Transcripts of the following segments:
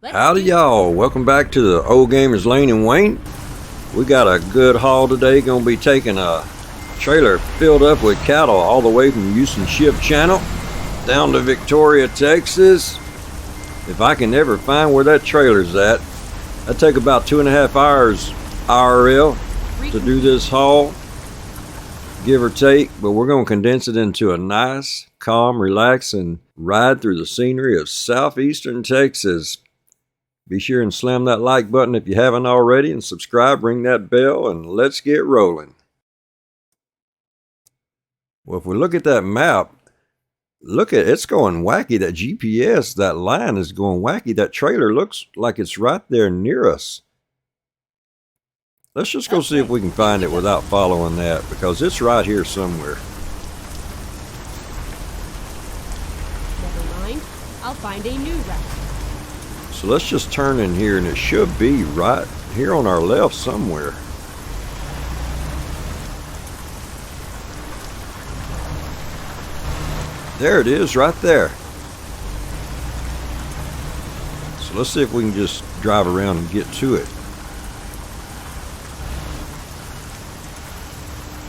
Howdy y'all, welcome back to the Old Gamers Layne and Wayne. We got a good haul today. Gonna be taking a trailer filled up with cattle all the way from Houston Ship Channel down to Victoria, Texas. If I can ever find where that trailer's at, that'd take about 2.5 hours IRL to do this haul, give or take, but we're gonna condense it into a nice, calm, relaxing ride through the scenery of southeastern Texas. Be sure and slam that like button if you haven't already, and subscribe, ring that bell, and let's get rolling. Well, if we look at that map, look at it's going wacky. That GPS, that line is going wacky. That trailer looks like it's right there near us. Let's just go see if we can find it without following that, because it's right here somewhere. Never mind, I'll find a new route. So let's just turn in here, and it should be right here on our left somewhere. There it is, right there. So let's see if we can just drive around and get to it.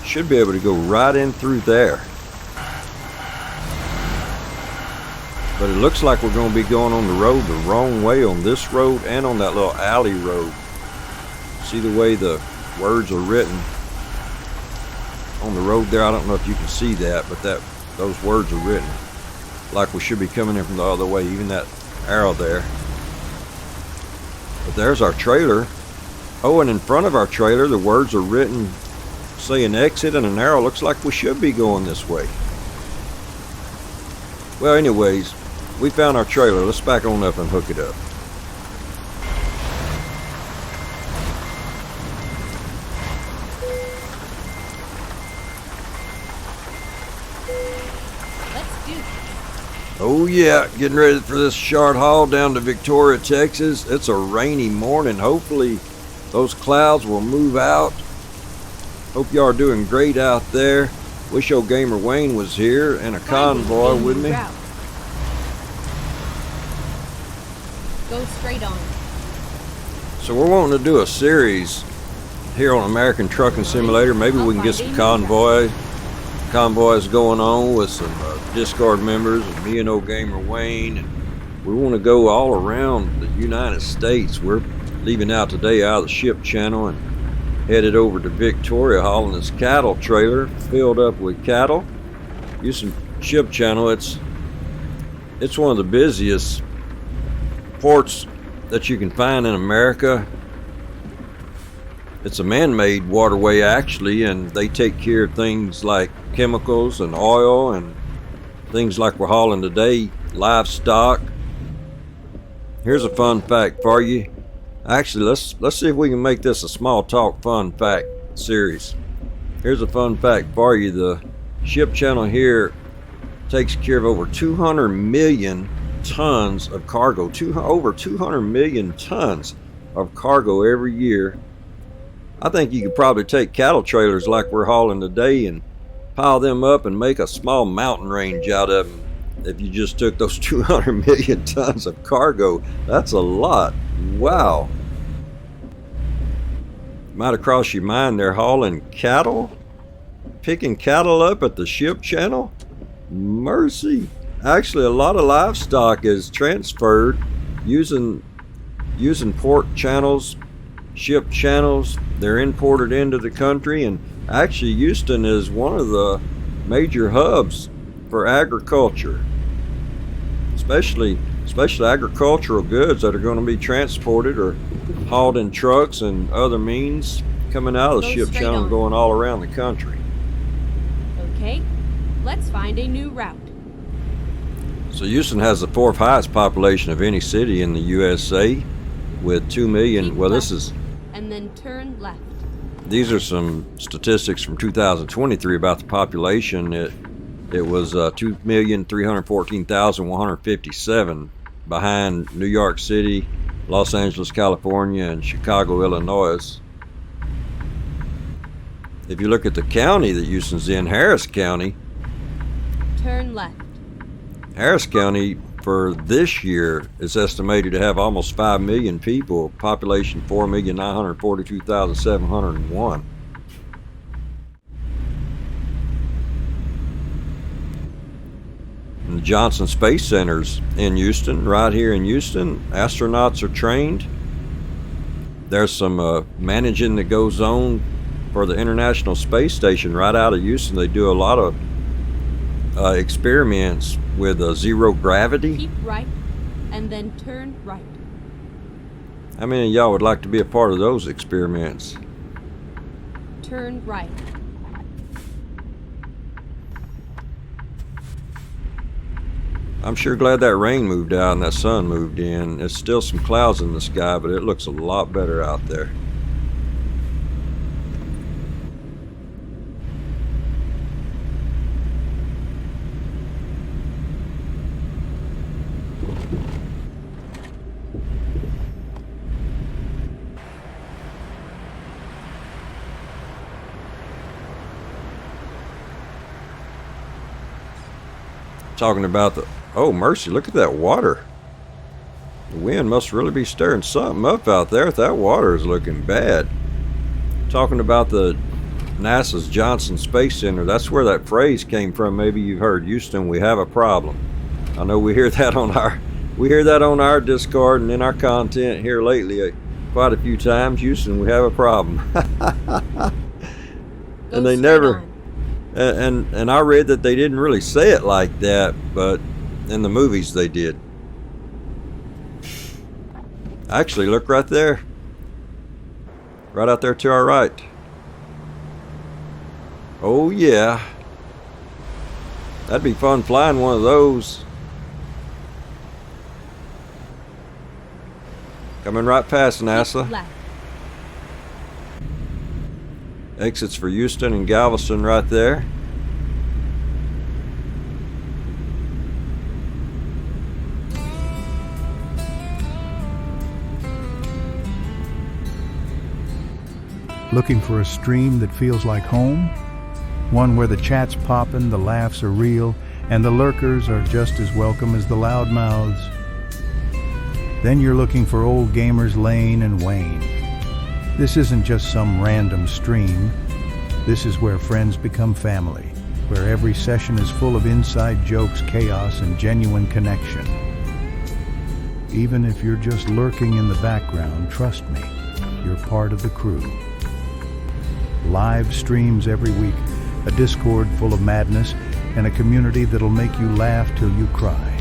Should be able to go right in through there. But it looks like we're going to be going on the road the wrong way on this road and on that little alley road. See the way the words are written on the road there? I don't know if you can see that, but those words are written like we should be coming in from the other way, even that arrow there. But there's our trailer. Oh, and in front of our trailer, the words are written saying exit, and an arrow. Looks like we should be going this way. Well, anyways, we found our trailer. Let's back on up and hook it up. Let's do this. Oh yeah, getting ready for this short haul down to Victoria, Texas. It's a rainy morning. Hopefully those clouds will move out. Hope y'all are doing great out there. Wish old Gamer Wayne was here and a convoy with me. Route. Go straight on. So we're wanting to do a series here on American Trucking Simulator. Maybe we can get some convoys going on with some Discord members and me and old Gamer Wayne. And we want to go all around the United States. We're leaving out today out of the Ship Channel and headed over to Victoria, hauling this cattle trailer filled up with cattle. Houston Ship Channel, it's one of the busiest ports that you can find in America. It's a man-made waterway actually, and they take care of things like chemicals and oil and things like we're hauling today, livestock. Here's a fun fact for you. Actually, let's see if we can make this a small talk fun fact series. Here's a fun fact for you. The Ship Channel here takes care of over 200 million tons of cargo. Over 200 million tons of cargo every year. I think you could probably take cattle trailers like we're hauling today and pile them up and make a small mountain range out of them. If you just took those 200 million tons of cargo, that's a lot. Wow. Might have crossed your mind they're hauling cattle? Picking cattle up at the Ship Channel? Mercy. Actually, a lot of livestock is transferred using port channels, ship channels. They're imported into the country, and actually Houston is one of the major hubs for agriculture, especially agricultural goods that are going to be transported or hauled in trucks and other means coming out of the Ship Channel and going all around the country. Okay, let's find a new route. So Houston has the 4th highest population of any city in the USA with 2 million. Keep well, left, this is, and then turn left. these are some statistics from 2023 about the population. It was 2,314,157 behind New York City, Los Angeles, California, and Chicago, Illinois. If you look at the county that Houston's in, Harris County. Turn left. Harris County for this year is estimated to have almost 5 million people, population 4,942,701. And the Johnson Space Center's in Houston, right here in Houston. Astronauts are trained. There's some managing that goes on for the International Space Station right out of Houston. They do a lot of experiments with zero gravity. Keep right, and then turn right. How many of y'all would like to be a part of those experiments? Turn right. I'm sure glad that rain moved out and that sun moved in. There's still some clouds in the sky, but it looks a lot better out there. Talking about the, oh mercy, look at that water. The wind must really be stirring something up out there if that water is looking bad. Talking about the NASA's Johnson Space Center, that's where that phrase came from. Maybe you've heard, Houston, we have a problem. I know we hear that on our Discord and in our content here lately quite a few times. Houston, we have a problem. And they never on. And I read that they didn't really say it like that, but in the movies they did. Actually, look right there. Right out there to our right. Oh yeah. That'd be fun flying one of those. Coming right past NASA. Keep left. Exits for Houston and Galveston right there. Looking for a stream that feels like home? One where the chat's poppin', the laughs are real, and the lurkers are just as welcome as the loudmouths? Then you're looking for old gamers Layne and Wayne. This isn't just some random stream. This is where friends become family, where every session is full of inside jokes, chaos, and genuine connection. Even if you're just lurking in the background, trust me, you're part of the crew. Live streams every week, a Discord full of madness, and a community that'll make you laugh till you cry.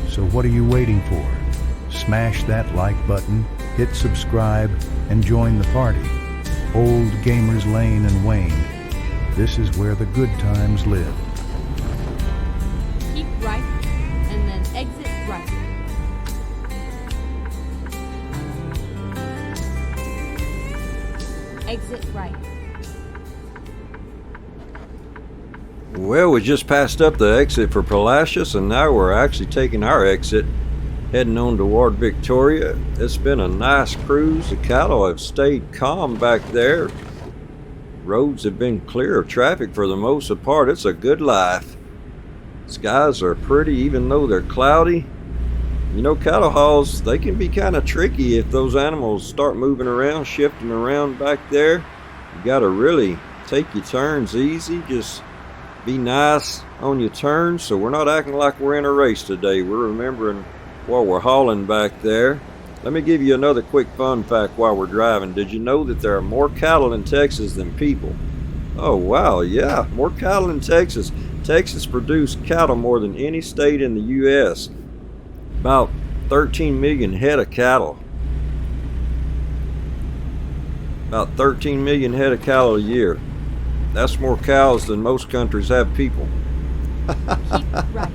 So what are you waiting for? Smash that like button, hit subscribe, and join the party. Old gamers Layne and Wayne. This is where the good times live. Keep right, and then exit right. Exit right. Well, we just passed up the exit for Palacios, and now we're actually taking our exit, heading on toward Victoria. It's been a nice cruise. The cattle have stayed calm back there. Roads have been clear of traffic for the most part. It's a good life. Skies are pretty even though they're cloudy. You know, cattle hauls, they can be kind of tricky if those animals start moving around, shifting around back there. You got to really take your turns easy. Just be nice on your turns. So we're not acting like we're in a race today. We're remembering what we're hauling back there. Let me give you another quick fun fact while we're driving. Did you know that there are more cattle in Texas than people? Oh wow, yeah, more cattle in Texas. Texas produced cattle more than any state in the U.S. About 13 million head of cattle. About 13 million head of cattle a year. That's more cows than most countries have people. Keep right.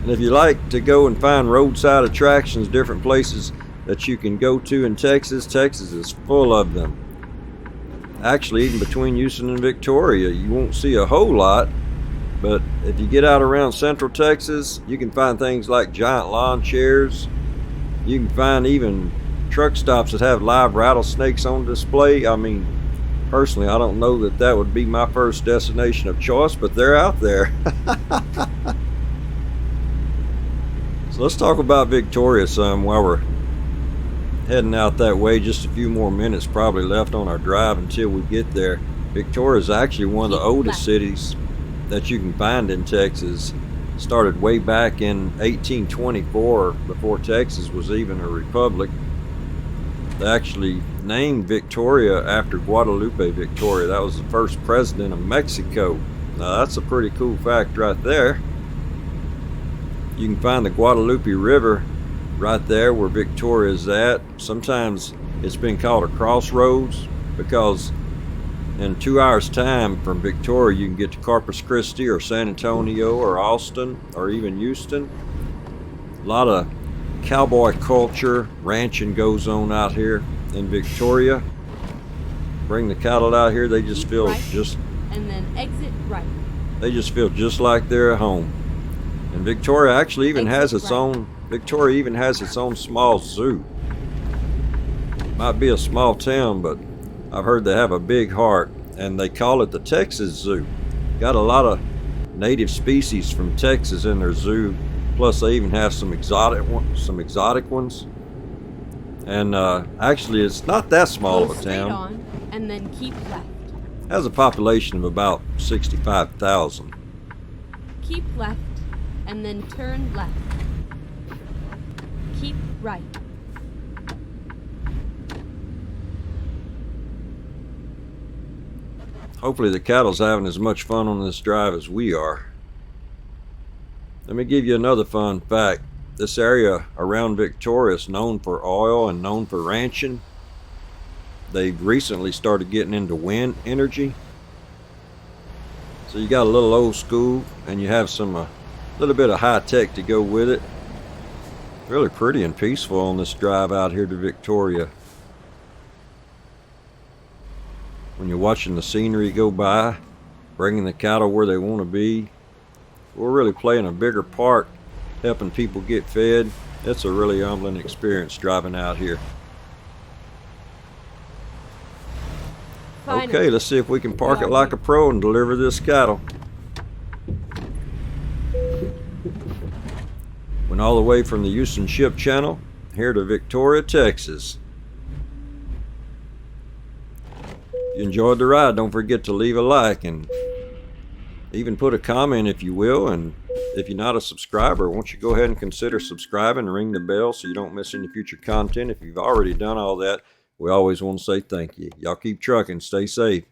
And if you like to go and find roadside attractions, different places that you can go to in Texas, Texas is full of them. Actually, even between Houston and Victoria, you won't see a whole lot. But if you get out around Central Texas, you can find things like giant lawn chairs. You can find even truck stops that have live rattlesnakes on display. I mean, personally, I don't know that that would be my first destination of choice, but they're out there. So let's talk about Victoria some while we're heading out that way. Just a few more minutes probably left on our drive until we get there. Victoria is actually one of the oldest cities that you can find in Texas. Started way back in 1824, before Texas was even a republic. They actually named Victoria after Guadalupe Victoria. That was the first president of Mexico. Now that's a pretty cool fact right there. You can find the Guadalupe River right there where Victoria is at. Sometimes it's been called a crossroads because in 2 hours time from Victoria you can get to Corpus Christi or San Antonio or Austin or even Houston. A lot of cowboy culture, ranching goes on out here in Victoria. Bring the cattle out here, they just feel right, and then exit right. They just feel just like they're at home. And Victoria actually even has its own. Victoria even has its own small zoo. Might be a small town, but I've heard they have a big heart, and they call it the Texas Zoo. Got a lot of native species from Texas in their zoo. Plus, they even have some exotic ones. And actually, it's not that small of a town. On, and then keep left. Has a population of about 65,000. Keep left, and then turn left. Keep right. Hopefully the cattle's having as much fun on this drive as we are. Let me give you another fun fact. This area around Victoria is known for oil and known for ranching. They've recently started getting into wind energy. So you got a little old school and you have some little bit of high tech to go with it. Really pretty and peaceful on this drive out here to Victoria. When you're watching the scenery go by, bringing the cattle where they want to be, we're really playing a bigger part helping people get fed. It's a really humbling experience driving out here. Okay, let's see if we can park it like a pro and deliver this cattle. Went all the way from the Houston Ship Channel here to Victoria, Texas. If you enjoyed the ride, don't forget to leave a like and even put a comment if you will. And if you're not a subscriber, won't you go ahead and consider subscribing and ring the bell so you don't miss any future content. If you've already done all that, we always want to say thank you. Y'all keep trucking. Stay safe.